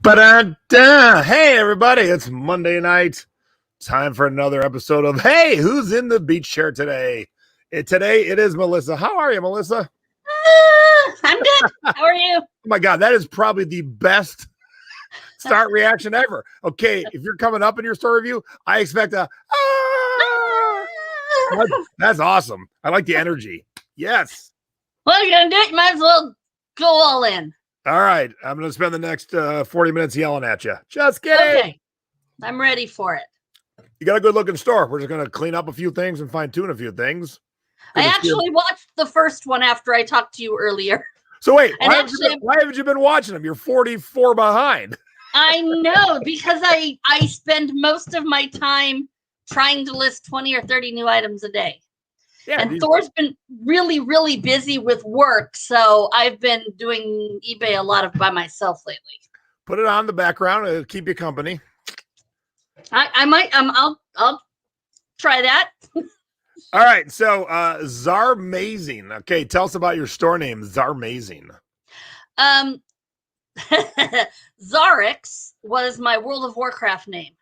Ba-da-da. Hey, everybody, it's Monday night. Time for another episode of Hey, Who's in the Beach Chair today? Today it is Melissa. How are you, Melissa? I'm good. How are you? Oh, my God, that is probably the best start reaction ever. Okay, if you're coming up in your story review, I expect a, That's awesome. I like the energy. Yes. Well, you're going to do it. You might as well go all in. All right, I'm going to spend the next 40 minutes yelling at you. Just kidding. Okay, I'm ready for it. You got a good looking store. We're just going to clean up a few things and fine tune a few things. I actually watched the first one after I talked to you earlier. So wait, why haven't you been watching them? You're 44 behind. I know, because I spend most of my time trying to list 20 or 30 new items a day. Yeah, and Thor's been really, really busy with work, so I've been doing eBay a lot by myself lately. Put it on the background; it'll keep you company. I might. I'll try that. All right. So, Zarmazing. Okay, tell us about your store name, Zarmazing. Zarix was my World of Warcraft name.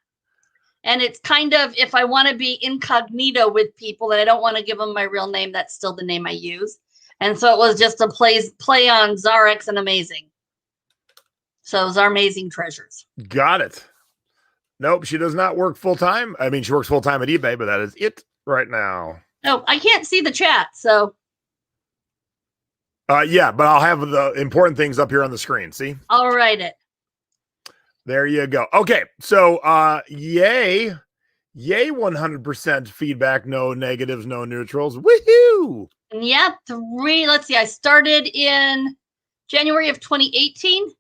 And it's kind of, if I want to be incognito with people and I don't want to give them my real name, that's still the name I use. And so it was just a play on Zarix and Amazing. So Zarmazing Treasures. Got it. Nope, she does not work full time. I mean, she works full time at eBay, but that is it right now. No, I can't see the chat, so. Yeah, but I'll have the important things up here on the screen. See? I'll write it. There you go. Okay, so yay 100% feedback, no negatives, no neutrals. Woohoo! Yeah, let's see, I started in January of 2018.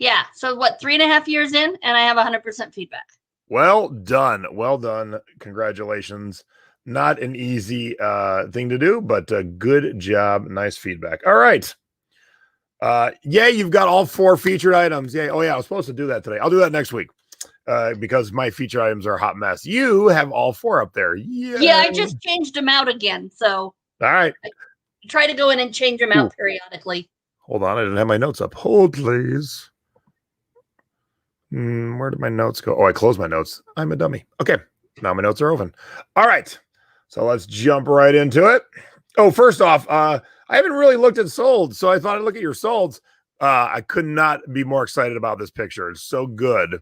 Yeah, so what, 3.5 years in, and I have 100% feedback. Well done. Well done. Congratulations. Not an easy thing to do, but good job. Nice feedback. All right. Yeah, you've got all 4 featured items. Yeah. Oh, yeah. I was supposed to do that today. I'll do that next week because my featured items are a hot mess. You have all 4 up there. Yeah. Yeah, I just changed them out again. So. All right. I try to go in and change them out periodically. Hold on. I didn't have my notes up. Hold, please. Where did my notes go? Oh, I closed my notes. I'm a dummy. Okay. Now my notes are open. All right. So let's jump right into it. Oh, first off, I haven't really looked at solds, so I thought I'd look at your solds. I could not be more excited about this picture. It's so good.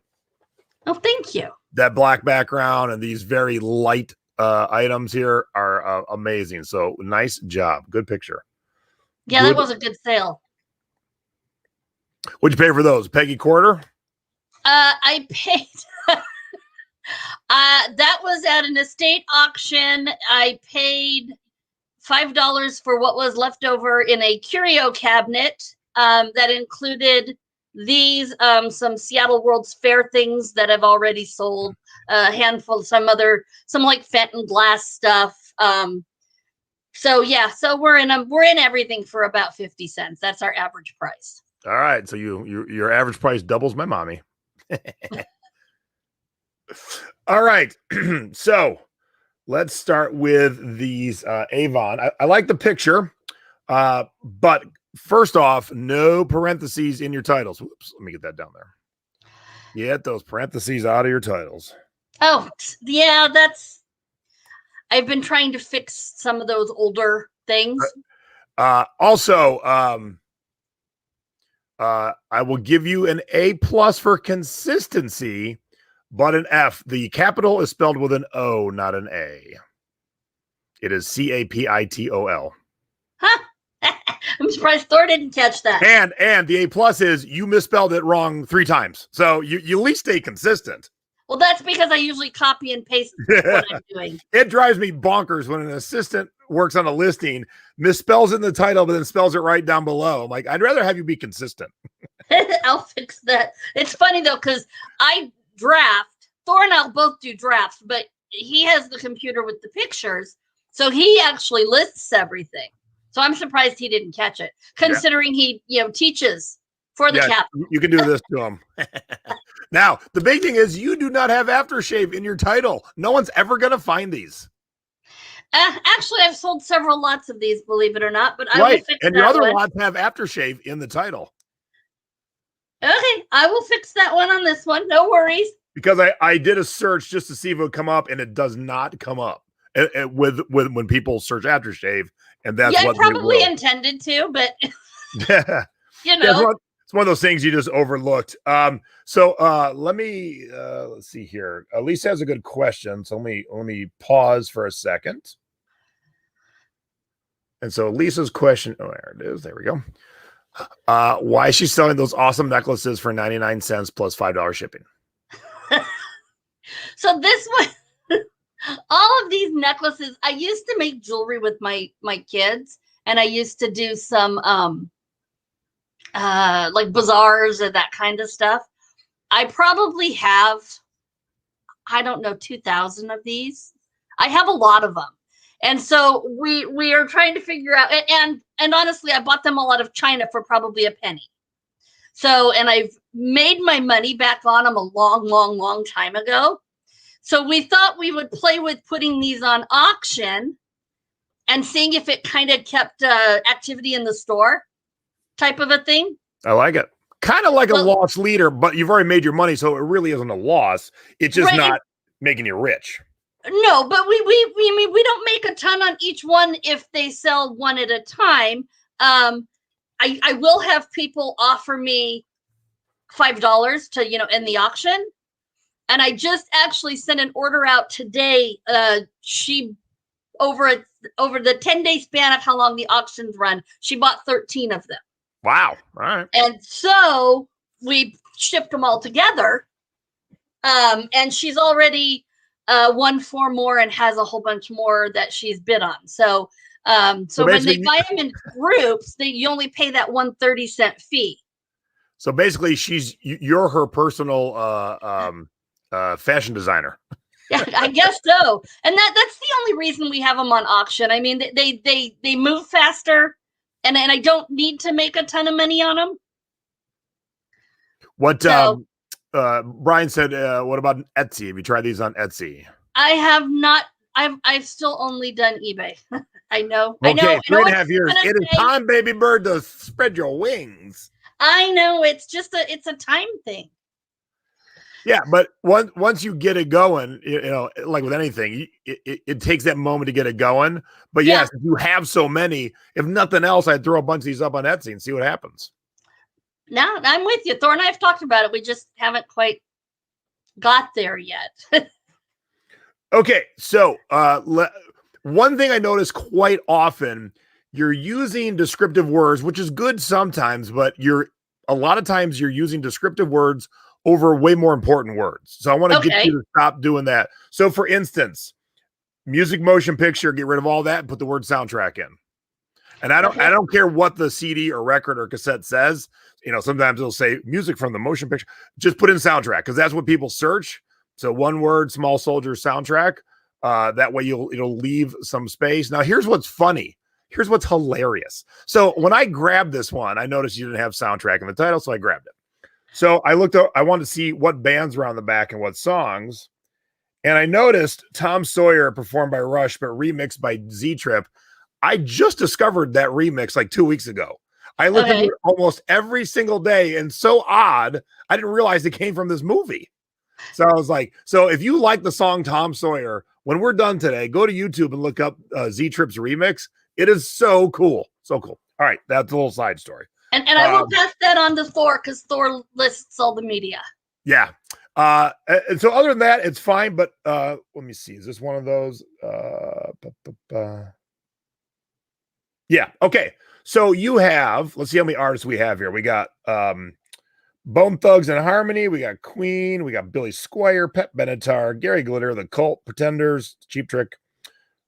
Oh, thank you. That black background and these very light items here are amazing. So nice job. Good picture. Yeah, that was a good sale. What'd you pay for those? Peggy quarter? I paid... that was at an estate auction. I paid $5 for what was left over in a curio cabinet that included these, some Seattle World's Fair things that have already sold, a handful, some like Fenton glass stuff. So yeah, so we're in everything for about 50 cents. That's our average price. All right, so your average price doubles my mommy. All right, so let's start with these Avon. I like the picture, but first off, no parentheses in your titles. Whoops, let me get that down there. Get those parentheses out of your titles. Oh, yeah, I've been trying to fix some of those older things. Also, I will give you an A+ for consistency, but an F. The capital is spelled with an O, not an A. It is CAPITOL. Huh? I'm surprised Thor didn't catch that. And the A+ is you misspelled it wrong 3 times. So you at least stay consistent. Well, that's because I usually copy and paste what I'm doing. It drives me bonkers when an assistant works on a listing, misspells it in the title, but then spells it right down below. I'm like, I'd rather have you be consistent. I'll fix that. It's funny, though, because I draft. Thor and I'll both do drafts, but he has the computer with the pictures, so he actually lists everything. So I'm surprised he didn't catch it, considering he teaches for the capital. You can do this to him. Now, the big thing is you do not have aftershave in your title. No one's ever going to find these. Actually, I've sold several lots of these, believe it or not. But I will fix and your other lots have aftershave in the title. Okay, I will fix that one on this one. No worries. Because I did a search just to see if it would come up, and it does not come up with when people search aftershave, and that's Yeah, I what they probably will. intended to, but Yeah, it's one of those things you just overlooked. So let me let's see here. Lisa has a good question, so let me pause for a second. And so Lisa's question, oh, there it is. There we go. Why is she selling those awesome necklaces for 99 cents plus $5 shipping? So this one, all of these necklaces, I used to make jewelry with my kids, and I used to do some like bazaars and that kind of stuff. I probably have, I don't know, 2,000 of these. I have a lot of them. And so we are trying to figure out, and honestly, I bought them all out of China for probably a penny. So, and I've made my money back on them a long time ago. So we thought we would play with putting these on auction and seeing if it kind of kept activity in the store type of a thing. I like it. Kind of like a loss leader, but you've already made your money, so it really isn't a loss. It's just not making you rich. No, but we don't make a ton on each one if they sell one at a time. I will have people offer me $5 to end the auction, and I just actually sent an order out today. She over the 10-day span of how long the auctions run, she bought 13 of them. Wow! All right. And so we shipped them all together, and she's already won 4 more and has a whole bunch more that she's bid on. So when they buy them in groups, you only pay that 1 30-cent fee. So basically, you're her personal fashion designer. Yeah, I guess so. And that's the only reason we have them on auction. I mean, they move faster, and I don't need to make a ton of money on them. What Brian said, what about Etsy? Have you tried these on Etsy? I have not. I've still only done eBay. I know. Okay, I know. 3.5 years. It is time, baby bird, to spread your wings. I know. It's just it's a time thing. Yeah, but once you get it going, like with anything, it takes that moment to get it going. But yes, if you have so many, if nothing else, I'd throw a bunch of these up on Etsy and see what happens. No, I'm with you. Thor and I have talked about it. We just haven't quite got there yet. Okay, so one thing I notice quite often, you're using descriptive words, which is good sometimes, but a lot of times you're using descriptive words over way more important words. So I want to get you to stop doing that. So for instance, music, motion picture, get rid of all that and put the word soundtrack in. And I don't care what the CD or record or cassette says. Sometimes it'll say music from the motion picture. Just put in soundtrack, because that's what people search. So one word, Small Soldier soundtrack. That way it'll leave some space. Now here's what's funny. Here's what's hilarious. So when I grabbed this one, I noticed you didn't have soundtrack in the title, so I grabbed it. So I looked up, I wanted to see what bands were on the back and what songs. And I noticed Tom Sawyer performed by Rush, but remixed by Z-Trip. I just discovered that remix like 2 weeks ago. I listened to it almost every single day, and so odd, I didn't realize it came from this movie. So I was like, so if you like the song Tom Sawyer, when we're done today, go to YouTube and look up Z-Trip's remix. It is so cool. So cool. All right, that's a little side story. And I will pass that on to Thor, because Thor lists all the media. Yeah. And so other than that, it's fine. But let me see. Is this one of those? Yeah. Okay. So you have, let's see how many artists we have here. We got Bone Thugs and Harmony. We got Queen. We got Billy Squire, Pet Benatar, Gary Glitter, The Cult, Pretenders, Cheap Trick,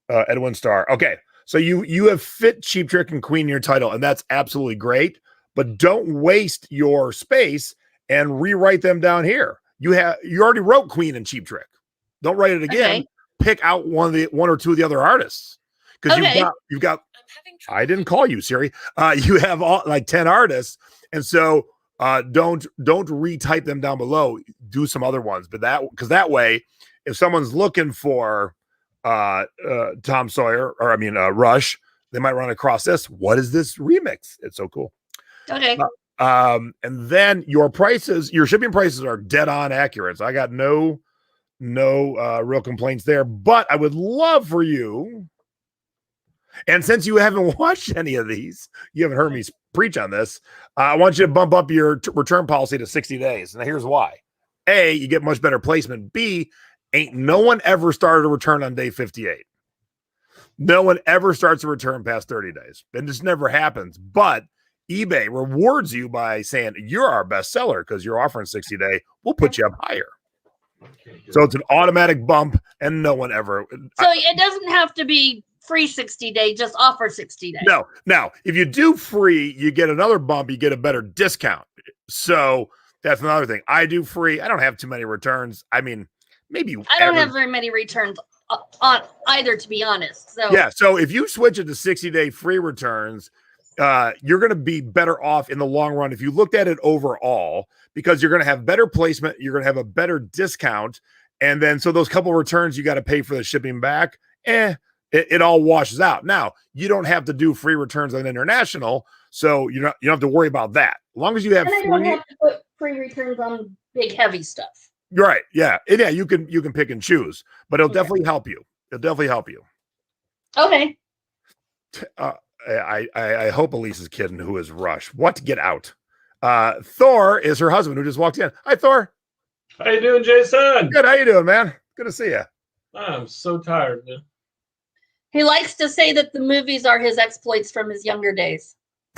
Edwin Starr. Okay. So you have fit Cheap Trick and Queen in your title, and that's absolutely great. But don't waste your space and rewrite them down here. You already wrote Queen and Cheap Trick. Don't write it again. Okay. Pick out one or two of the other artists, because you've got. I didn't call you, Siri. You have all like 10 artists, and so don't retype them down below. Do some other ones, but that way, if someone's looking for Tom Sawyer, or Rush, they might run across this. What is this remix? It's so cool. Okay. And then your shipping prices are dead on accurate. So I got no real complaints there. But I would love for you, and since you haven't watched any of these, you haven't heard me preach on this. I want you to bump up your return policy to 60 days. And here's why. A, you get much better placement. B, ain't no one ever started a return on day 58. No one ever starts a return past 30 days. And this never happens. But eBay rewards you by saying you're our best seller because you're offering 60 day. We'll put you up higher. So it's an automatic bump, and no one ever. So it doesn't have to be free 60 day, just offer 60 days. No. Now, if you do free, you get another bump, you get a better discount. So that's another thing. I do free. I don't have too many returns. I mean, maybe I don't have very many returns on either, to be honest. So yeah. So if you switch it to 60-day free returns, you're going to be better off in the long run if you looked at it overall, because you're going to have better placement, you're going to have a better discount, and then so those couple returns you got to pay for the shipping back, it all washes out. Now, you don't have to do free returns on international, so you don't have to worry about that. As long as you have I don't have to put free returns on big heavy stuff. Right. Yeah. Yeah, you can pick and choose, but it'll definitely help you. It'll definitely help you. Okay. I hope Elise's kidding who is Rush. What? Get out. Thor is her husband who just walked in. Hi, Thor. How you doing, Jason? Good. How you doing, man? Good to see you. I'm so tired, man. He likes to say that the movies are his exploits from his younger days.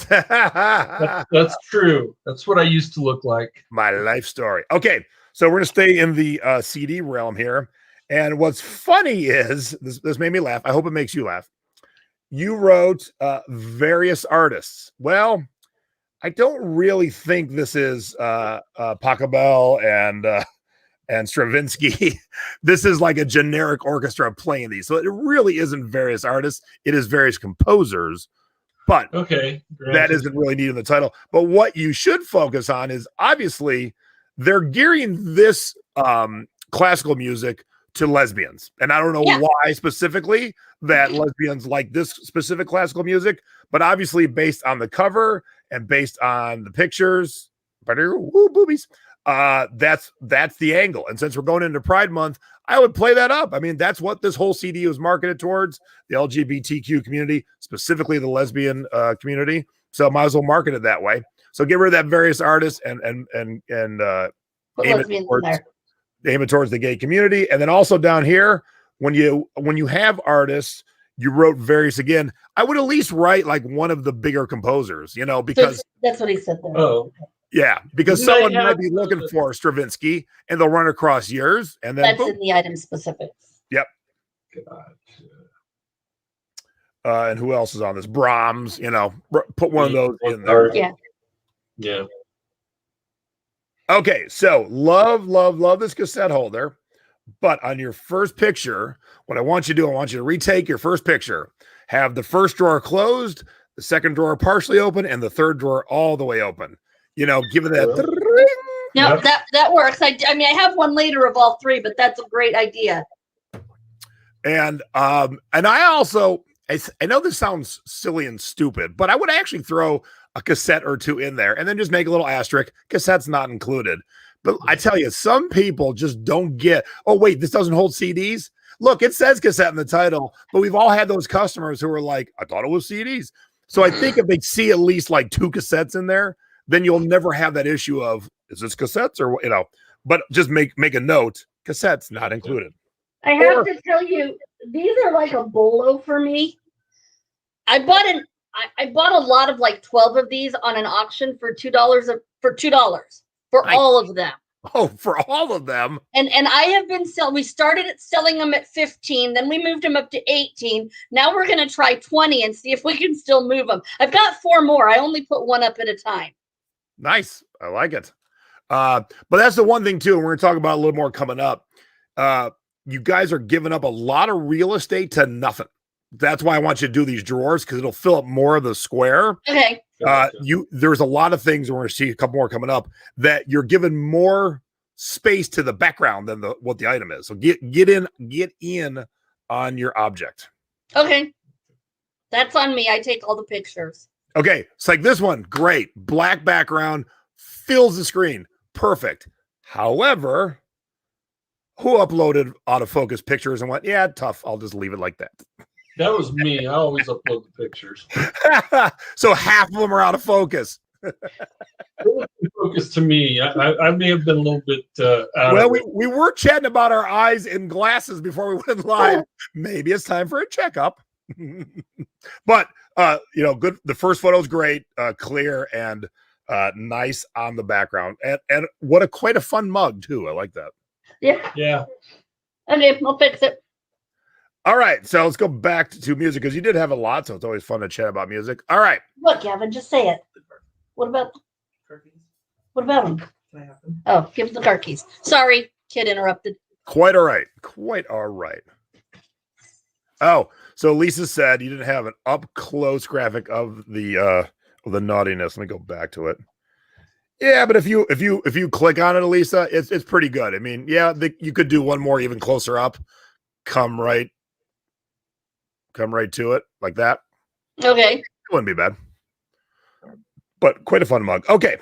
That's true. That's what I used to look like. My life story. Okay, so we're going to stay in the CD realm here. And what's funny is, this made me laugh. I hope it makes you laugh. You wrote various artists. Well, I don't really think this is Pachelbel and Stravinsky. This is like a generic orchestra playing these. So it really isn't various artists. It is various composers. But okay, that isn't really needed in the title. But what you should focus on is, obviously, they're gearing this classical music to lesbians. And I don't know why specifically that lesbians like this specific classical music, but obviously based on the cover and based on the pictures, woo, boobies, that's the angle. And since we're going into Pride Month, I would play that up. I mean, that's what this whole CD was marketed towards, the LGBTQ community, specifically the lesbian community. So might as well market it that way. So get rid of that various artists and aim it towards the gay community. And then also down here, when you have artists, you wrote various again. I would at least write like one of the bigger composers, because that's what he said there. Oh. Yeah, because someone might be looking for Stravinsky, and they'll run across yours, and then that's boom. in the item specifics. Yep. And who else is on this? Brahms. Put one of those in there. Yeah. Yeah. Okay, so love this cassette holder, but on your first picture, what I want you to do, I want you to retake your first picture. Have the first drawer closed, the second drawer partially open, and the third drawer all the way open. Give it that. No, that works. I mean, I have one later of all three, but that's a great idea. And I also, I know this sounds silly and stupid, but I would actually throw a cassette or two in there and then just make a little asterisk. Cassette's not included. But I tell you, some people just don't get, oh, wait, this doesn't hold CDs? Look, it says cassette in the title, but we've all had those customers who are like, I thought it was CDs. So I think if they see at least like two cassettes in there, then you'll never have that issue of, is this cassettes or, but just make a note, cassettes not included. I have to tell you, these are like a bolo for me. I bought a lot of like 12 of these on an auction for $2 for all of them. Oh, for all of them. And I have been we started selling them at 15, then we moved them up to 18. Now we're going to try 20 and see if we can still move them. I've got 4 more. I only put one up at a time. Nice. I like it. But that's the one thing too, and we're going to talk about a little more coming up. You guys are giving up a lot of real estate to nothing. That's why I want you to do these drawers, because it'll fill up more of the square. Okay. There's a lot of things, and we're going to see a couple more coming up, that you're giving more space to the background than what the item is. So get in on your object. Okay. That's on me. I take all the pictures. Okay, it's like this one. Great. Black background fills the screen. Perfect. However, who uploaded autofocus pictures and went, yeah, tough. I'll just leave it like that. That was me. I always upload the pictures. So half of them are out of focus. Focus to me. I may have been a little bit out Well, of it. we were chatting about our eyes and glasses before we went live. Maybe it's time for a checkup. But good. The first photo is great, clear and nice on the background, and what quite a fun mug too. I like that. Yeah. Okay, I'll fix it. All right, so let's go back to music because you did have a lot, so it's always fun to chat about music. All right. Look, Gavin, just say it. What about them? Can I have them? Oh, give the car keys. Sorry, kid interrupted. Quite all right. Quite all right. Oh, so Lisa said you didn't have an up close graphic of the naughtiness. Let me go back to it. Yeah, but if you click on it, Lisa, it's pretty good. I mean, yeah, you could do one more even closer up. Come right to it like that. Okay. It wouldn't be bad. But quite a fun mug. Okay.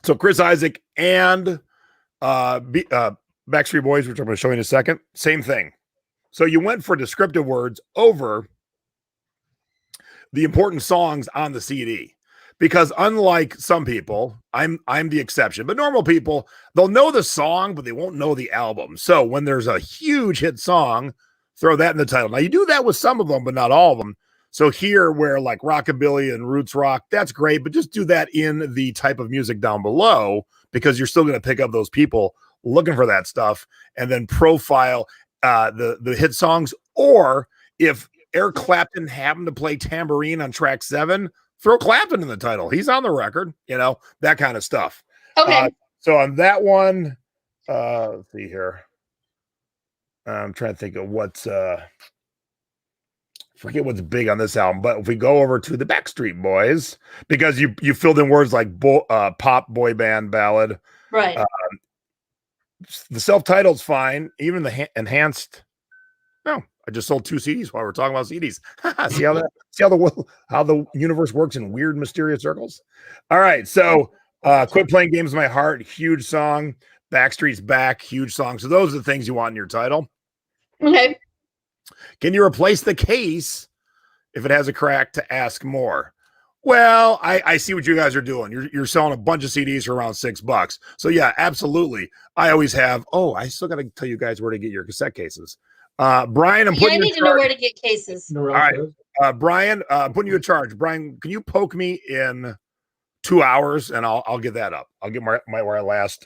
So Chris Isaac and Backstreet Boys, which I'm going to show you in a second, same thing. So you went for descriptive words over the important songs on the CD. Because unlike some people, I'm the exception, but normal people, they'll know the song, but they won't know the album. So when there's a huge hit song, throw that in the title. Now you do that with some of them, but not all of them. So here where like rockabilly and roots rock, that's great, but just do that in the type of music down below because you're still going to pick up those people looking for that stuff and then profile the hit songs. Or if Eric Clapton happened to play tambourine on track 7, throw Clapton in the title. He's on the record, that kind of stuff. Okay. So on that one, let's see here. I'm trying to think of what's forget what's big on this album, but if we go over to the Backstreet Boys, because you filled in words like pop, boy band, ballad. Right. The self-titled's fine. Even the enhanced. No, I just sold 2 CDs while we're talking about CDs. See how the universe works in weird, mysterious circles. All right, so Quit Playing Games with My Heart, huge song. Backstreet's Back, huge song. So those are the things you want in your title. Okay. Can you replace the case if it has a crack to ask more? Well, I see what you guys are doing. You're selling a bunch of CDs for around $6. So yeah, absolutely. I always have. Oh, I still got to tell you guys where to get your cassette cases. Brian, I'm putting I need to know where to get cases. All right, Brian, I'm putting you in charge. Brian, can you poke me in 2 hours and I'll get that up. I'll get my where I last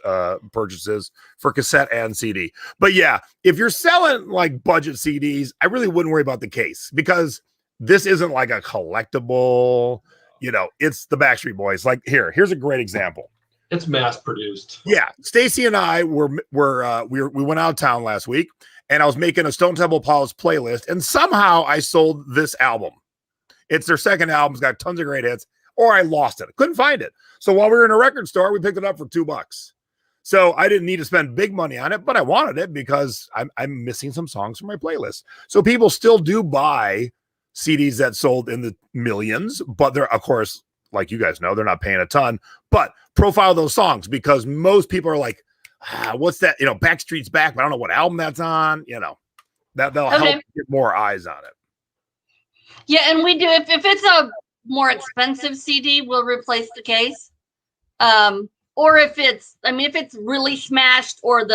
purchases for cassette and CD. But yeah, if you're selling like budget CDs, I really wouldn't worry about the case because this isn't like a collectible. It's the Backstreet Boys. Like here's a great example. It's mass produced. Yeah, Stacy and I we went out of town last week, and I was making a Stone Temple Pilots playlist, and somehow I sold this album. It's their second album. It's got tons of great hits. Or I lost it. I couldn't find it. So while we were in a record store, we picked it up for $2. So I didn't need to spend big money on it, but I wanted it because I'm missing some songs from my playlist. So people still do buy CDs that sold in the millions, but they're, of course, like you guys know, they're not paying a ton. But profile those songs because most people are like, what's that? Backstreet's Back, but I don't know what album that's on. That'll help get more eyes on it. Yeah, and we do if it's a more expensive CD, we'll replace the case. Or if it's really smashed or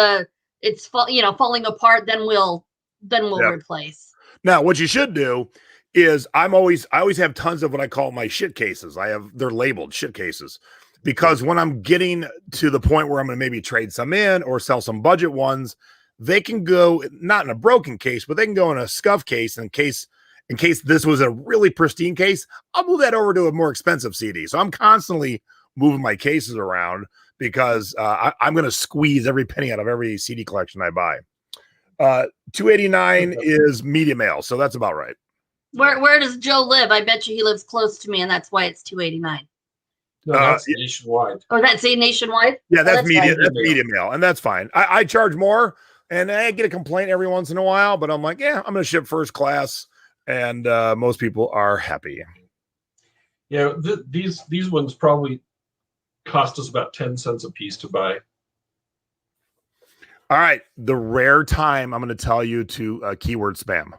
it's falling apart, then we'll replace. Now, what you should do is I always have tons of what I call my shit cases. They're labeled shit cases because when I'm getting to the point where I'm going to maybe trade some in or sell some budget ones, they can go not in a broken case, but they can go in a scuff case in case this was a really pristine case. I'll move that over to a more expensive CD. So I'm constantly moving my cases around because I'm going to squeeze every penny out of every CD collection I buy. $289 is media mail, so that's about right. Where does Joe live? I bet you he lives close to me, and that's why it's $289. No, that's nationwide. Oh, that's nationwide? Yeah, that's media. Fine. That's media mail, and that's fine. I charge more, and I get a complaint every once in a while, but I'm like, yeah, I'm going to ship first class, and most people are happy. Yeah, these ones probably cost us about 10 cents a piece to buy. All right, the rare time I'm going to tell you to keyword spam.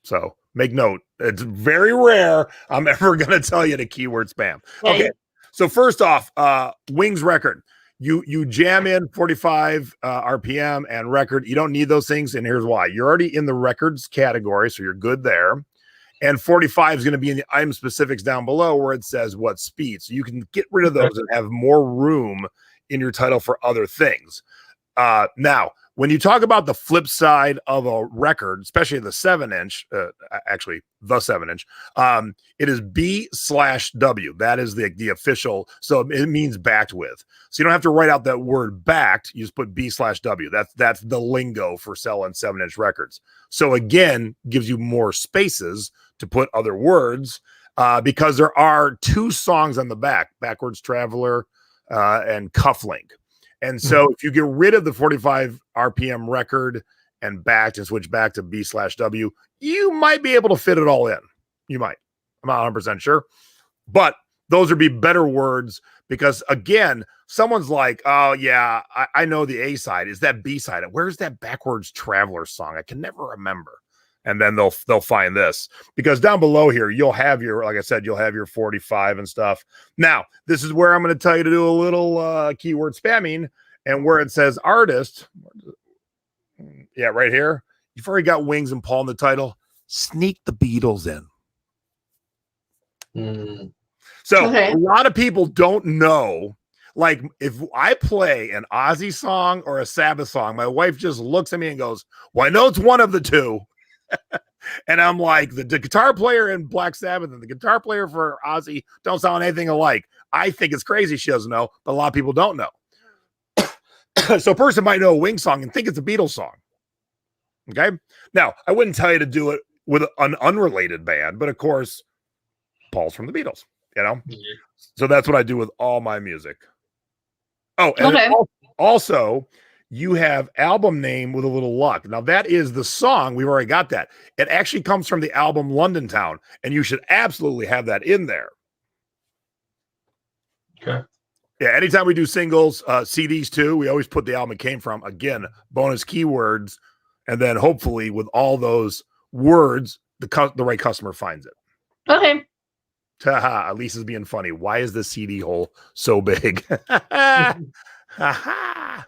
So make note. It's very rare I'm ever going to tell you to keyword spam. Okay. So first off, Wings record. You jam in 45 RPM and record. You don't need those things, and here's why. You're already in the records category, so you're good there. And 45 is going to be in the item specifics down below where it says what speed. So you can get rid of those and have more room in your title for other things. Now, when you talk about the flip side of a record, especially the 7-inch, actually the 7-inch, it is B/W. That is the official. So it means backed with. So you don't have to write out that word backed. You just put B/W. That's the lingo for selling 7-inch records. So again, gives you more spaces to put other words because there are 2 songs on the back, Backwards Traveler and Cufflink. And so if you get rid of the 45 RPM record and backed and switch back to B/W, you might be able to fit it all in. You might. I'm not 100% sure. But those would be better words because, again, someone's like, oh, yeah, I know the A side. Is that B side? Where's that Backwards Traveler song? I can never remember. And then they'll find this because down below here, you'll have your, like I said, you'll have your 45 and stuff. Now, this is where I'm going to tell you to do a little keyword spamming and where it says artist. Yeah, right here. You've already got Wings and Paul in the title. Sneak the Beatles in. So a lot of people don't know. Like if I play an Ozzy song or a Sabbath song, my wife just looks at me and goes, well, I know it's one of the two. And I'm like, the guitar player in Black Sabbath and the guitar player for Ozzy don't sound anything alike. I think it's crazy she doesn't know, but a lot of people don't know. So a person might know a Wings song and think it's a Beatles song. Okay. Now, I wouldn't tell you to do it with an unrelated band, but of course, Paul's from the Beatles, you know? So that's what I do with all my music. Oh, and also, you have album name with a little luck. Now, that is the song. We've already got that. It actually comes from the album London Town, and you should absolutely have that in there. Okay. Yeah, anytime we do singles, CDs too, we always put the album it came from. Again, bonus keywords, and then hopefully with all those words, the right customer finds it. Okay. Haha, Lisa's being funny. Why is the CD hole so big? Haha.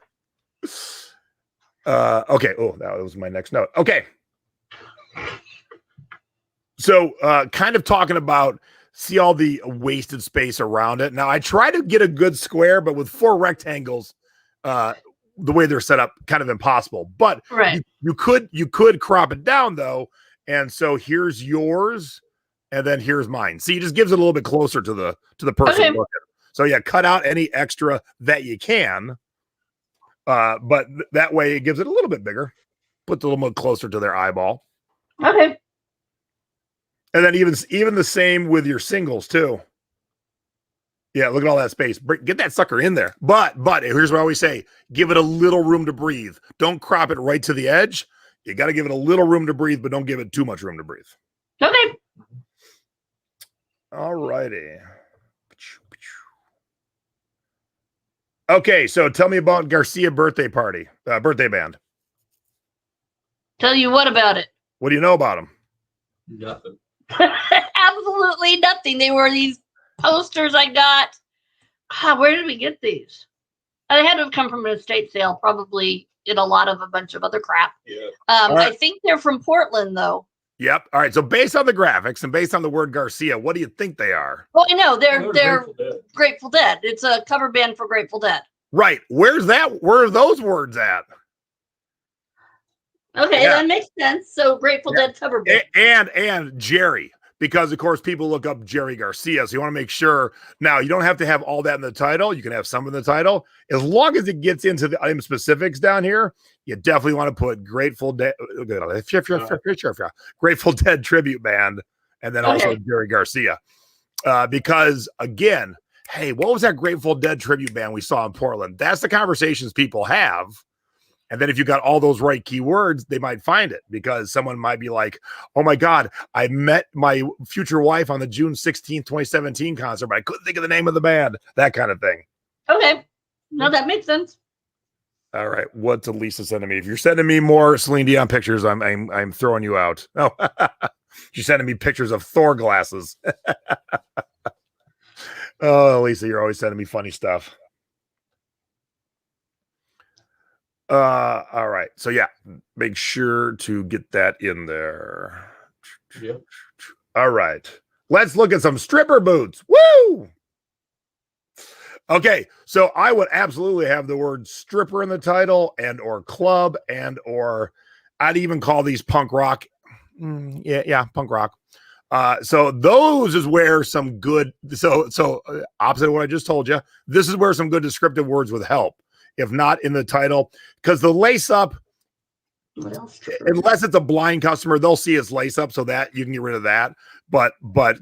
Okay. Oh, that was my next note. Okay. So kind of talking about, see all the wasted space around it. Now I try to get a good square, but with 4 rectangles, the way they're set up, kind of impossible. But you could crop it down though. And so here's yours, and then here's mine. See, it just gives it a little bit closer to the person looking. So yeah, cut out any extra that you can. But that way it gives it a little bit bigger, puts it a little bit closer to their eyeball. Okay. And then even the same with your singles too. Yeah, look at all that space. Get that sucker in there. But here's what I always say: give it a little room to breathe. Don't crop it right to the edge. You got to give it a little room to breathe, but don't give it too much room to breathe. Okay. All righty. Okay, so tell me about Garcia birthday party, birthday band. Tell you what about it? What do you know about them? Nothing. Absolutely nothing. They were these posters I got. Where did we get these? They had to have come from an estate sale, probably in a lot of a bunch of other crap. Yeah. Right. I think they're from Portland, though. Yep. All right. So based on the graphics and based on the word Garcia, what do you think they are? Well, I know they're Grateful Dead. It's a cover band for Grateful Dead. Right. Where are those words at? Okay, that makes sense. So Grateful Dead cover band. And Jerry, because of course people look up Jerry Garcia. So you want to make sure. Now you don't have to have all that in the title. You can have some in the title. As long as it gets into the item specifics down here, you definitely want to put Grateful Dead tribute band, and then also Jerry Garcia. Because again, hey, what was that Grateful Dead tribute band we saw in Portland? That's the conversations people have. And then if you got all those right keywords, they might find it because someone might be like, oh my God, I met my future wife on the June 16th, 2017 concert, but I couldn't think of the name of the band, that kind of thing. Okay. No, that makes sense. All right. What's Elisa sending me? If you're sending me more Celine Dion pictures, I'm throwing you out. Oh, she's sending me pictures of Thor glasses. Oh, Elisa, you're always sending me funny stuff. All right. So yeah, make sure to get that in there. Yep. All right. Let's look at some stripper boots. Woo! Okay, so I would absolutely have the word stripper in the title and or club and or I'd even call these punk rock. Yeah, punk rock. So those is where some good, so opposite of what I just told you, this is where some good descriptive words would help. If not in the title, because the lace up, unless it's a blind customer, they'll see it's lace up, so that you can get rid of that. But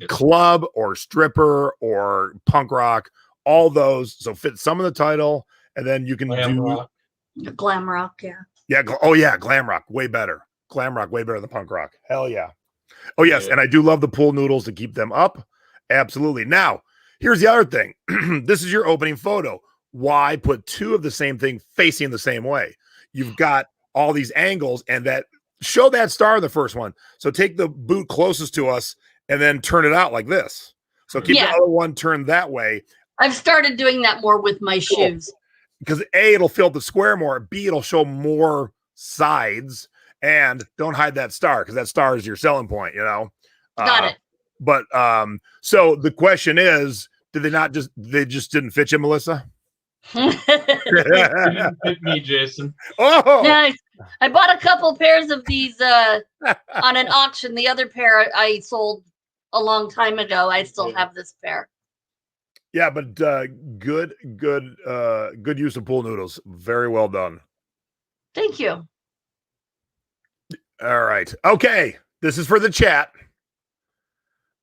club or stripper or punk rock, all those, so fit some of the title, and then you can glam rock, yeah. Yeah. Oh yeah, glam rock, way better. Glam rock, way better than punk rock. Hell yeah. Oh yes, and I do love the pool noodles to keep them up. Absolutely. Now, here's the other thing. This is your opening photo. Why put two of the same thing facing the same way? You've got all these angles, and that show that star in the first one. So take the boot closest to us and then turn it out like this. So keep the other one turned that way. I've started doing that more with my shoes. Because A, it'll fill the square more. B, it'll show more sides. And don't hide that star, because that star is your selling point, you know? Got it. But so the question is, they just didn't fit you, Melissa? Didn't fit me, Jason. Oh, yeah, I bought a couple pairs of these on an auction. The other pair I sold a long time ago. I still have this pair. Yeah, but good use of pool noodles. Very well done. Thank you. All right. Okay. This is for the chat.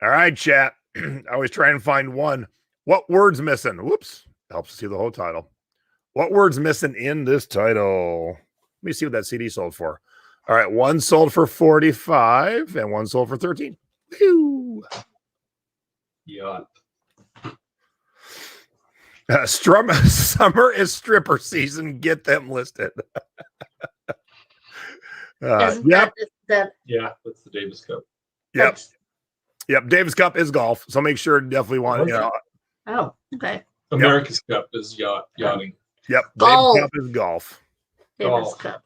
All right, chat. I always try and find one. What word's missing? Whoops. Helps see the whole title. What word's missing in this title? Let me see what that CD sold for. All right. One sold for 45 and one sold for 13. Whew. Yeah. Summer is stripper season. Get them listed. Yeah, that's the Davis Cup. Yep. Davis Cup is golf, so make sure definitely want Oh, okay. America's Cup is yachting. Yep. Golf. Davis Cup is golf. Davis Cup.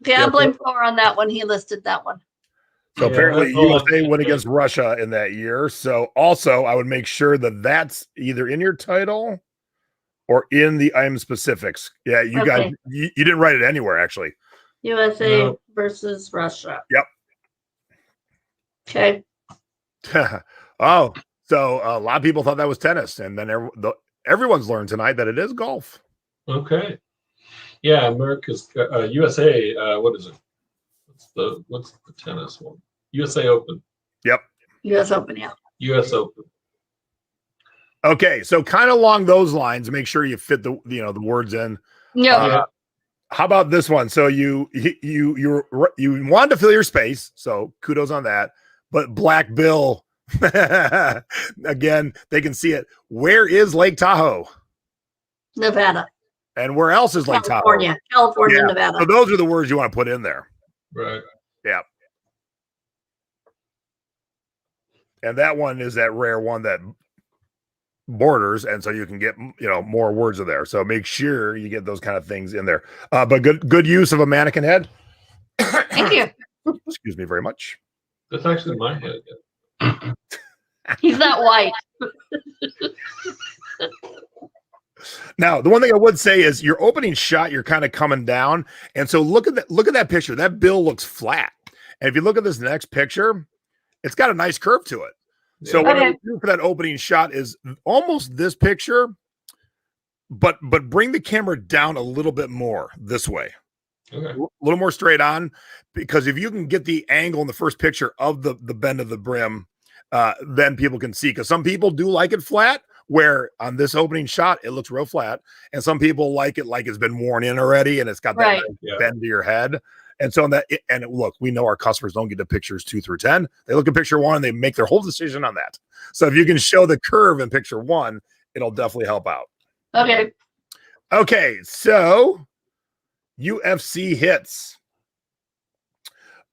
Okay, I blame Thor on that one. He listed that one. So apparently USA went against Russia in that year. So also I would make sure that that's either in your title or in the item specifics. Yeah, you guys, you didn't write it anywhere, actually. USA versus Russia. Yep. Okay. Oh, so a lot of people thought that was tennis, and then everyone's learned tonight that it is golf. Okay. Yeah, America's USA. What is it? What's the tennis one? USA Open. Yep. US Open. Yeah. US Open. Okay, so kind of along those lines, make sure you fit the words in. Yeah. How about this one? So you wanted to fill your space, so kudos on that. But Black Bill, again, they can see it. Where is Lake Tahoe? Nevada. And where else is Lake Tahoe? California, Nevada. So those are the words you want to put in there. Right. Yeah. And that one is that rare one that borders, and so you can get more words in there. So make sure you get those kind of things in there. But good use of a mannequin head. Thank you. Excuse me very much. That's actually my head. He's not white. Now, the one thing I would say is your opening shot, you're kind of coming down. And so look at that picture. That bill looks flat. And if you look at this next picture, it's got a nice curve to it. Yeah. So what I do for that opening shot is almost this picture, but bring the camera down a little bit more this way. Okay. A little more straight on, because if you can get the angle in the first picture of the bend of the brim, then people can see. Because some people do like it flat, where on this opening shot, it looks real flat. And some people like it like it's been worn in already and it's got that nice bend to your head. And so look, we know our customers don't get to pictures 2 through 10. They look at picture 1 and they make their whole decision on that. So if you can show the curve in picture 1, it'll definitely help out. Okay. Okay, so UFC hits.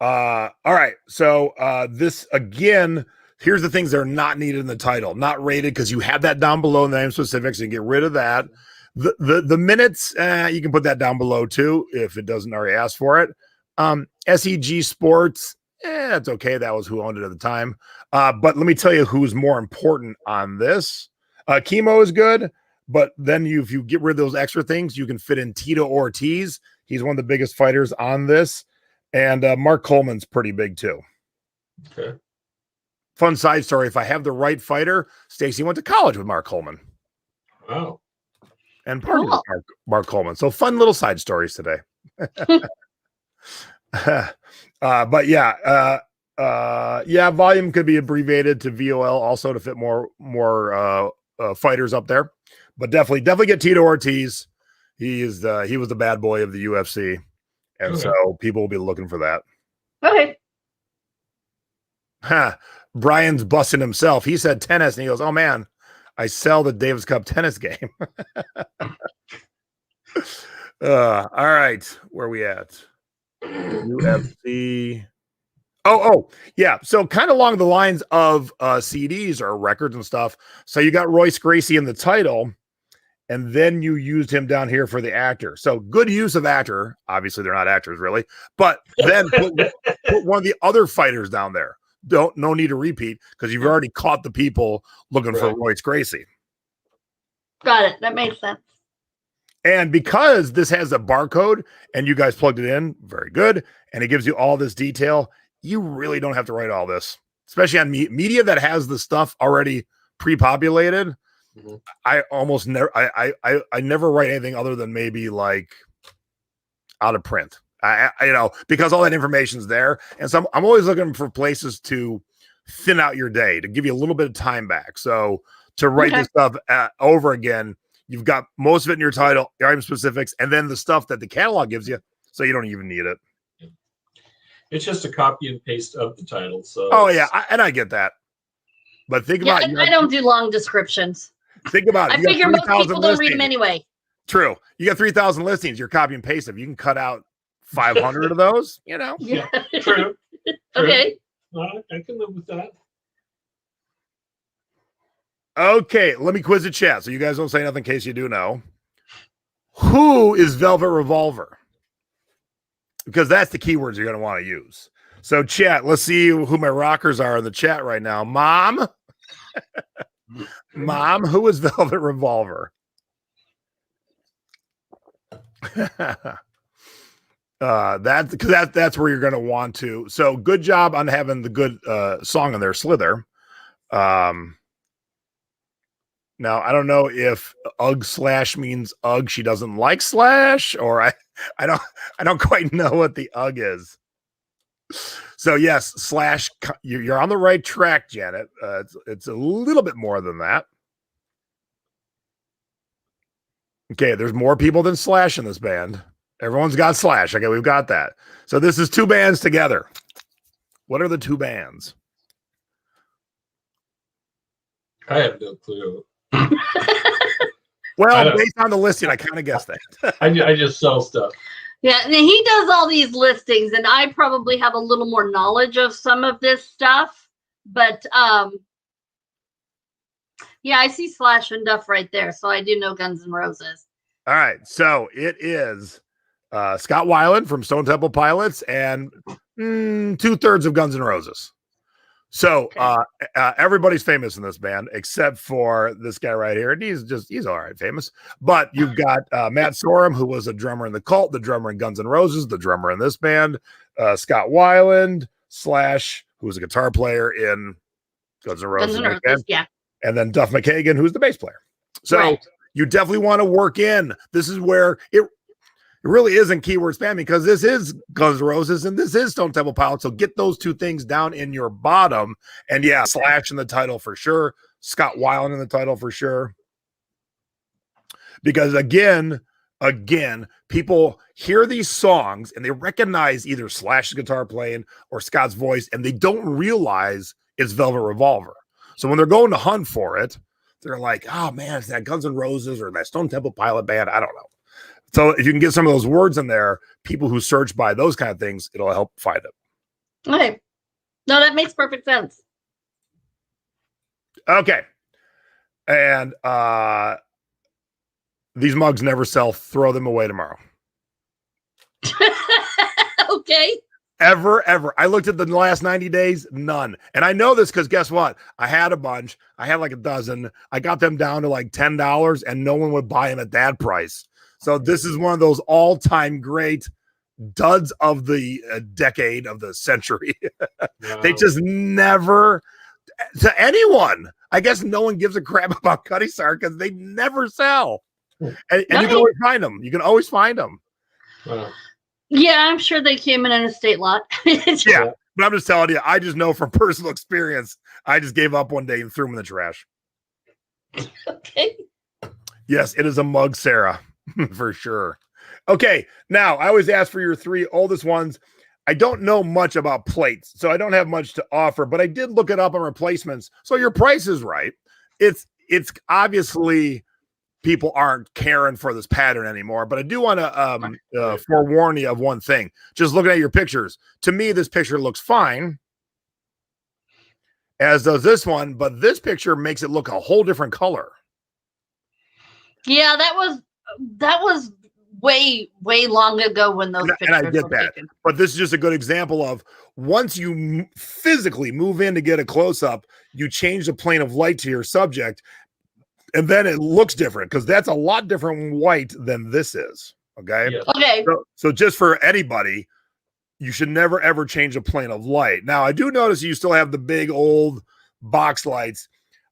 All right. So this again, here's the things that are not needed in the title, not rated, because you have that down below in the name specifics and get rid of that. The minutes, you can put that down below too if it doesn't already ask for it. SEG Sports, it's okay. That was who owned it at the time. But let me tell you who's more important on this. Chemo is good, but then if you get rid of those extra things, you can fit in Tito Ortiz. He's one of the biggest fighters on this. And Mark Coleman's pretty big too. Okay. Fun side story. If I have the right fighter, Stacy went to college with Mark Coleman. Wow. And partied with Mark Coleman. So fun little side stories today. But yeah, volume could be abbreviated to VOL also to fit more fighters up there. But definitely get Tito Ortiz. He was the bad boy of the UFC. And so people will be looking for that. Okay. Brian's busting himself. He said tennis, and he goes, "Oh man, I sell the Davis Cup tennis game." All right, where are we at? UFC. Oh, yeah. So kind of along the lines of CDs or records and stuff. So you got Royce Gracie in the title, and then you used him down here for the actor. So good use of actor. Obviously, they're not actors really, but then put one of the other fighters down there. No need to repeat because you've already caught the people looking for Royce Gracie. Got it. That makes sense. And because this has a barcode and you guys plugged it in, very good, and it gives you all this detail, you really don't have to write all this, especially on media that has the stuff already pre-populated. Mm-hmm. I almost never, I never write anything other than maybe like out of print. Because all that information's there. And so I'm always looking for places to thin out your day, to give you a little bit of time back. So to write this stuff over again, you've got most of it in your title, your item specifics, and then the stuff that the catalog gives you. So you don't even need it. It's just a copy and paste of the title. So I get that. But think about I don't do long descriptions. Think about it. I figure most people don't read them anyway. True. You got 3,000 listings. You're copy and paste them. You can cut out 500 of those, Yeah, true. Okay. I can live with that. Okay, let me quiz the chat so you guys don't say nothing in case you do know. Who is Velvet Revolver? Because that's the keywords you're going to want to use. So chat, let's see who my rockers are in the chat right now. Mom? Mom, who is Velvet Revolver? That's where you're going to want to. So good job on having the good song in there, Slither. Now I don't know if Ugg slash means Ugg she doesn't like slash, or I don't quite know what the Ugg is. So yes, slash. You're on the right track, Janet. It's a little bit more than that. Okay, there's more people than Slash in this band. Everyone's got Slash. Okay, we've got that. So this is 2 bands together. What are the 2 bands? I have no clue. Well, based on the listing, I kind of guessed that. I just sell stuff. Yeah, and he does all these listings, and I probably have a little more knowledge of some of this stuff. But yeah, I see Slash and Duff right there, so I do know Guns N' Roses. All right, so it is Scott Weiland from Stone Temple Pilots and 2/3 of Guns N' Roses. So everybody's famous in this band except for this guy right here, and he's all right famous. But you've got Matt Sorum, who was a drummer in the Cult, the drummer in Guns N' Roses, the drummer in this band, Scott Weiland, Slash, who was a guitar player in Guns N' Roses, yeah, and then Duff McKagan, who's the bass player. So you definitely want to work in. This is where it It really isn't keyword spamming because this is Guns N' Roses and this is Stone Temple Pilots. So get those two things down in your bottom. And yeah, Slash in the title for sure. Scott Weiland in the title for sure. Because again, people hear these songs and they recognize either Slash's guitar playing or Scott's voice, and they don't realize it's Velvet Revolver. So when they're going to hunt for it, they're like, oh man, it's that Guns N' Roses or that Stone Temple Pilot band. I don't know. So if you can get some of those words in there, people who search by those kind of things, it'll help find it. Okay. No, that makes perfect sense. Okay. And these mugs never sell. Throw them away tomorrow. Okay. Ever. I looked at the last 90 days, none. And I know this because guess what? I had a bunch. I had like a dozen. I got them down to like $10 and no one would buy them at that price. So this is one of those all-time great duds of the decade, of the century. Wow. They just never, to anyone, I guess no one gives a crap about Cutty Sark because they never sell. And you can always find them. You can always find them. Wow. Yeah, I'm sure they came in an estate lot. Yeah, but I'm just telling you, I just know from personal experience, I just gave up one day and threw them in the trash. Okay. Yes, it is a mug, Sarah, for sure. Okay, now I always ask for your three oldest ones. I don't know much about plates, so I don't have much to offer, but I did look it up on replacements. So your price is right. It's obviously people aren't caring for this pattern anymore, but I do want to forewarn you of one thing. Just looking at your pictures, to me, this picture looks fine, as does this one, but this picture makes it look a whole different color. Yeah, that was way long ago when those pictures and I get were that, taken. But this is just a good example of once you physically move in to get a close-up, you change the plane of light to your subject, and then it looks different because that's a lot different white than this is. Okay. Yeah. Okay. So just for anybody, you should never ever change a plane of light. Now I do notice you still have the big old box lights.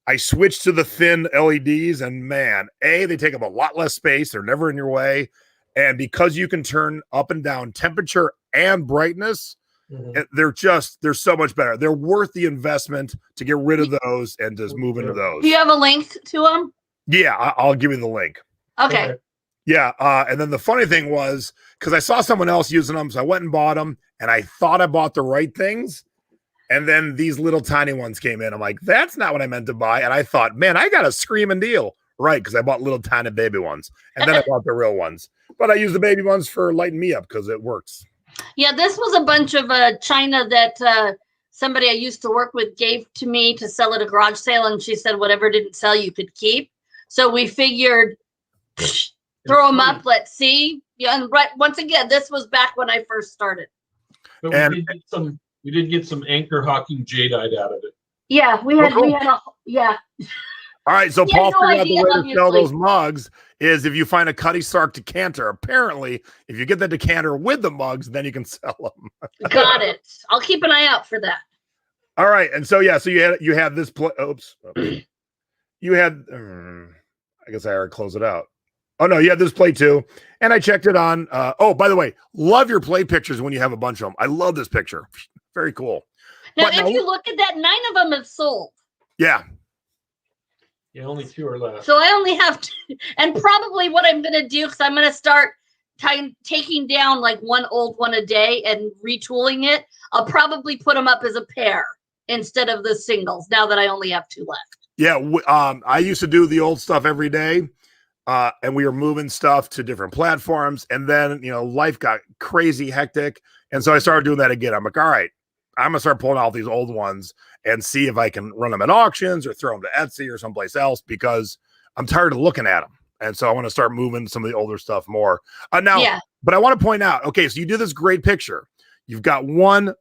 I switched to the thin LEDs, and man, they take up a lot less space. They're never in your way. And because you can turn up and down temperature and brightness, they're so much better. They're worth the investment to get rid of those and just move into those. Do you have a link to them? Yeah, I'll give you the link. Okay. Yeah, and then the funny thing was, because I saw someone else using them, so I went and bought them, and I thought I bought the right things, and then these little tiny ones came in. I'm like, that's not what I meant to buy, and I thought, man, I got a screaming deal. Right, because I bought little tiny baby ones, and then I bought the real ones. But I use the baby ones for lighting me up because it works. Yeah, this was a bunch of china that somebody I used to work with gave to me to sell at a garage sale, and she said whatever didn't sell you could keep. So we figured, throw them up, let's see. Yeah, and right, once again, this was back when I first started. But we did get some anchor hawking jadeite out of it. Yeah, we had yeah. All right, so Paul figured out the way to obviously. sell those mugs is if you find a Cutty Sark decanter. Apparently, if you get the decanter with the mugs, then you can sell them. Got it. I'll keep an eye out for that. All right, and so yeah, so you had this. Oops, you had. I guess I already closed it out. Oh no, you had this plate too, and I checked it on. Oh, by the way, love your plate pictures when you have a bunch of them. I love this picture. Very cool. Now, if you look at that, 9 of them have sold. Yeah. Yeah, only 2 are left. So I only have 2. And probably what I'm going to do, because I'm going to start taking down like one old one a day and retooling it. I'll probably put them up as a pair instead of the singles now that I only have 2 left. Yeah. I used to do the old stuff every day. And we were moving stuff to different platforms. And then, life got crazy hectic. And so I started doing that again. I'm like, all right, I'm going to start pulling out these old ones and see if I can run them at auctions or throw them to Etsy or someplace else because I'm tired of looking at them. And so I want to start moving some of the older stuff more. But I want to point out, okay, so you did this great picture. You've got one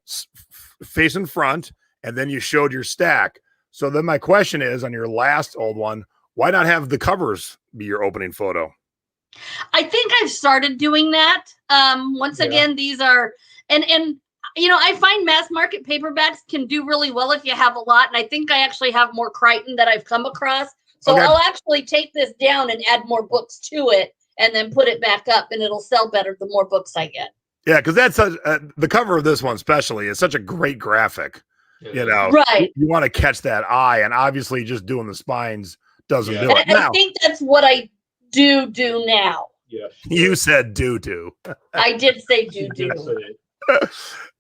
facing front, and then you showed your stack. So then my question is, on your last old one, why not have the covers be your opening photo? I think I've started doing that. Once again, these are, and I find mass market paperbacks can do really well if you have a lot. And I think I actually have more Crichton that I've come across. So I'll actually take this down and add more books to it and then put it back up, and it'll sell better the more books I get. Yeah, because that's the cover of this one especially is such a great graphic. You know, right? You want to catch that eye, and obviously just doing the spines doesn't do it. I think that's what I do now. Yeah, you said do. I did say do.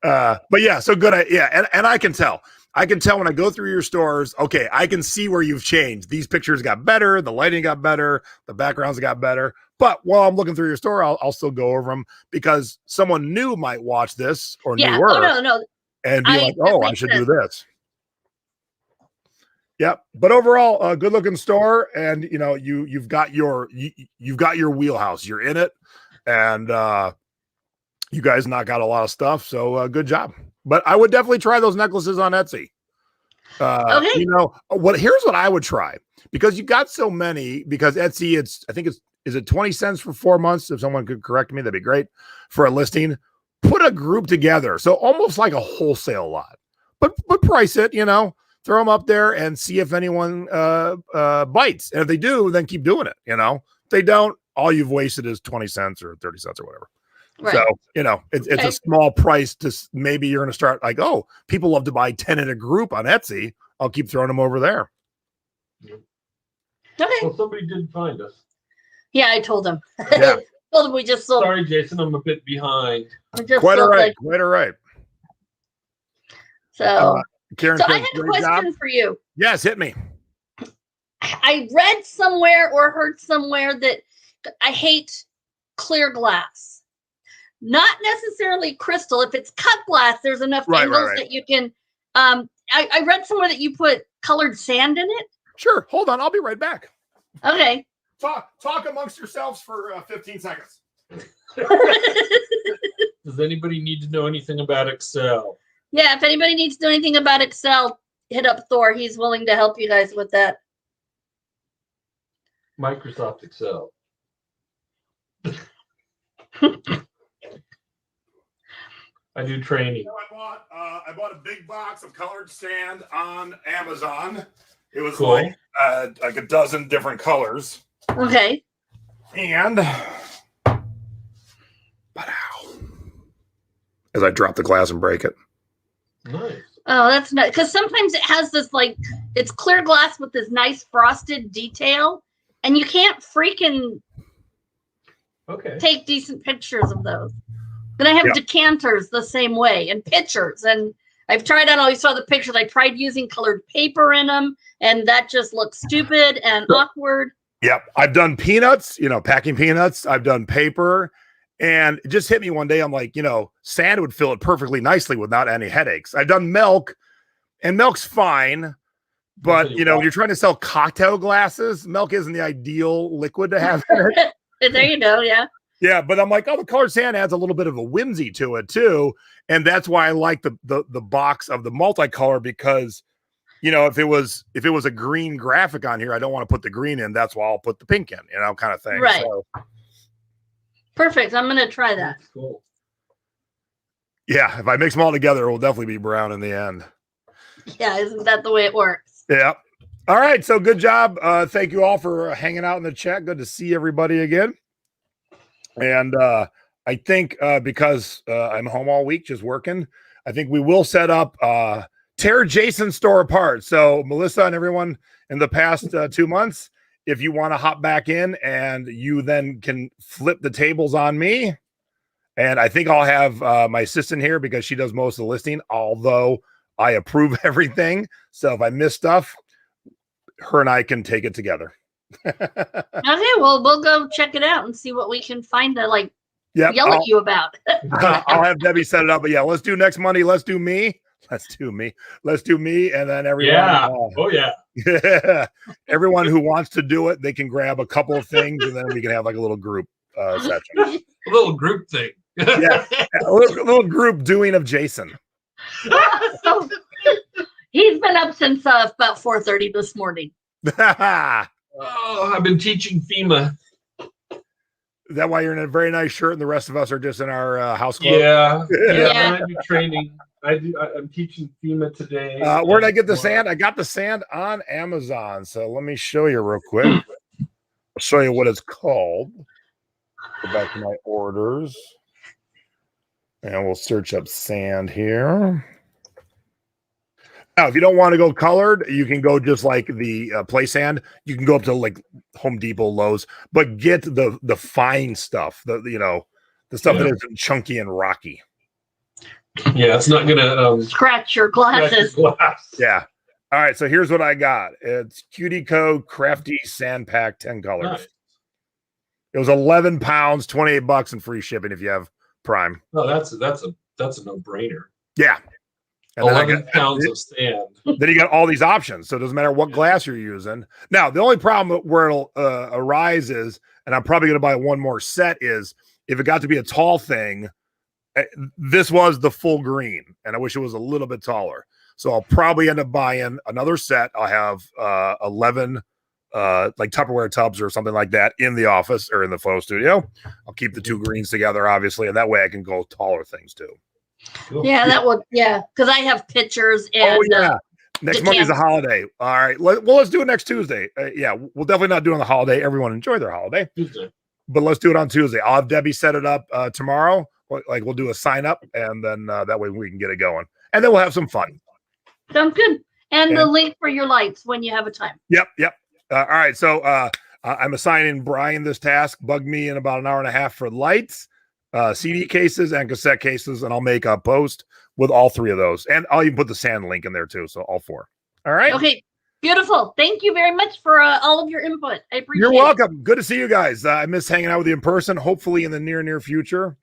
But yeah, so good. Yeah, and I can tell. I can tell when I go through your stores. Okay, I can see where you've changed. These pictures got better. The lighting got better. The backgrounds got better. But while I'm looking through your store, I'll still go over them because someone new might watch this or newer. Oh, no. And be like, oh, I should do this. Yep. But overall, a good looking store. And you know, you've got your wheelhouse. You're in it. And you guys knock out a lot of stuff. So good job. But I would definitely try those necklaces on Etsy. Okay. You know, here's what I would try, because you got so many, because Etsy, is it 20 cents for 4 months? If someone could correct me, that'd be great for a listing. Put a group together. So almost like a wholesale lot, but price it, you know, throw them up there and see if anyone bites. And if they do, then keep doing it. You know, if they don't, all you've wasted is 20 cents or 30 cents or whatever. Right. So, you know, it's a small price to maybe you're going to start like, oh, people love to buy 10 in a group on Etsy. I'll keep throwing them over there. Okay. Well, somebody did find us. Yeah, I told him. Yeah. Told him we just sold. Sorry, Jason, I'm a bit behind. Quite all right. Quite all right. So, Karen, I had a question for you. Yes, hit me. I read somewhere or heard somewhere that I hate clear glass. Not necessarily crystal. If it's cut glass, there's enough angles that you can. I read somewhere that you put colored sand in it. Sure. Hold on. I'll be right back. Okay. Talk amongst yourselves for 15 seconds. Does anybody need to know anything about Excel? Yeah, if anybody needs to know anything about Excel, hit up Thor. He's willing to help you guys with that. Microsoft Excel. I do training. I bought a big box of colored sand on Amazon. It was cool. like a dozen different colors. Okay. And as I drop the glass and break it. Nice. Oh, that's nice. Because sometimes it has this it's clear glass with this nice frosted detail, and you can't freaking take decent pictures of those. Then I have decanters the same way, and pitchers, and I've tried on all you saw the pictures. I tried using colored paper in them, and that just looks stupid and awkward. Yep. I've done peanuts, packing peanuts. I've done paper, and it just hit me one day. I'm like, sand would fill it perfectly nicely without any headaches. I've done milk, and milk's fine. But, when you're trying to sell cocktail glasses, milk isn't the ideal liquid to have in it. There you go. Yeah. Yeah, but I'm like, the colored sand adds a little bit of a whimsy to it too, and that's why I like the box of the multicolor, because if it was a green graphic on here, I don't want to put the green in. That's why I'll put the pink in, kind of thing. Right. So, perfect. I'm gonna try that. That's cool. Yeah, if I mix them all together, it will definitely be brown in the end. Yeah, isn't that the way it works? Yeah. All right. So good job. Thank you all for hanging out in the chat. Good to see everybody again. And I think because I'm home all week just working, I think we will set up tear Jason's store apart. So Melissa and everyone in the past 2 months, if you want to hop back in, and you then can flip the tables on me. And I think I'll have my assistant here because she does most of the listing, although I approve everything. So if I miss stuff, her and I can take it together. Okay, well, we'll go check it out and see what we can find to yell at you about. I'll have Debbie set it up, but yeah, let's do next Monday. Let's do me, and then everyone. Yeah. Oh yeah. Yeah. Everyone who wants to do it, they can grab a couple of things, and then we can have like a little group session. A little group thing. Yeah, a little group doing of Jason. So, he's been up since about 4:30 this morning. Oh, I've been teaching FEMA. Is that why you're in a very nice shirt and the rest of us are just in our house clothes? Yeah. I do training. I'm teaching FEMA today. Where did I get the sand? I got the sand on Amazon. So let me show you real quick. I'll show you what it's called. Go back to my orders. And we'll search up sand here. Now, if you don't want to go colored, you can go just like the play sand. You can go up to like Home Depot, Lowe's, but get the fine stuff. The stuff that isn't chunky and rocky. Yeah, it's not gonna scratch your glasses. Yeah. All right, so here's what I got. It's Cutico Crafty Sand Pack 10 colors. Nice. It was 11 pounds, $28 and free shipping if you have Prime. No, that's a no-brainer. Yeah. And 11 pounds of sand. Then you got all these options, so it doesn't matter what glass you're using. Now, the only problem where it'll arise is, and I'm probably going to buy one more set, is if it got to be a tall thing. This was the full green, and I wish it was a little bit taller. So I'll probably end up buying another set. I'll have 11 like Tupperware tubs or something like that in the office or in the photo studio. I'll keep the two greens together, obviously, and that way I can go taller things too. Cool. Yeah, that would, because I have pictures and. Oh yeah, next Monday's a holiday. All right, let's do it next Tuesday. We'll definitely not do it on the holiday. Everyone enjoy their holiday. Tuesday. But let's do it on Tuesday. I'll have Debbie set it up tomorrow. Like we'll do a sign up, and then that way we can get it going, and then we'll have some fun. Sounds good. And the link for your lights when you have a time. Yep. All right. So I'm assigning Brian this task. Bug me in about an hour and a half for lights, CD cases, and cassette cases, and I'll make a post with all three of those, and I'll even put the sand link in there too. So all four. All right. Okay. Beautiful. Thank you very much for all of your input. I appreciate it. You're welcome. Good to see you guys. I miss hanging out with you in person. Hopefully in the near future,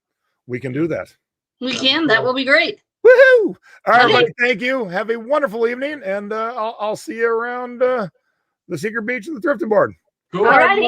we can do that. We can. That will be great. Woohoo! All right, everybody. Thank you. Have a wonderful evening, and I'll see you around the Secret Beach and the thrifting board. Cool. All righty.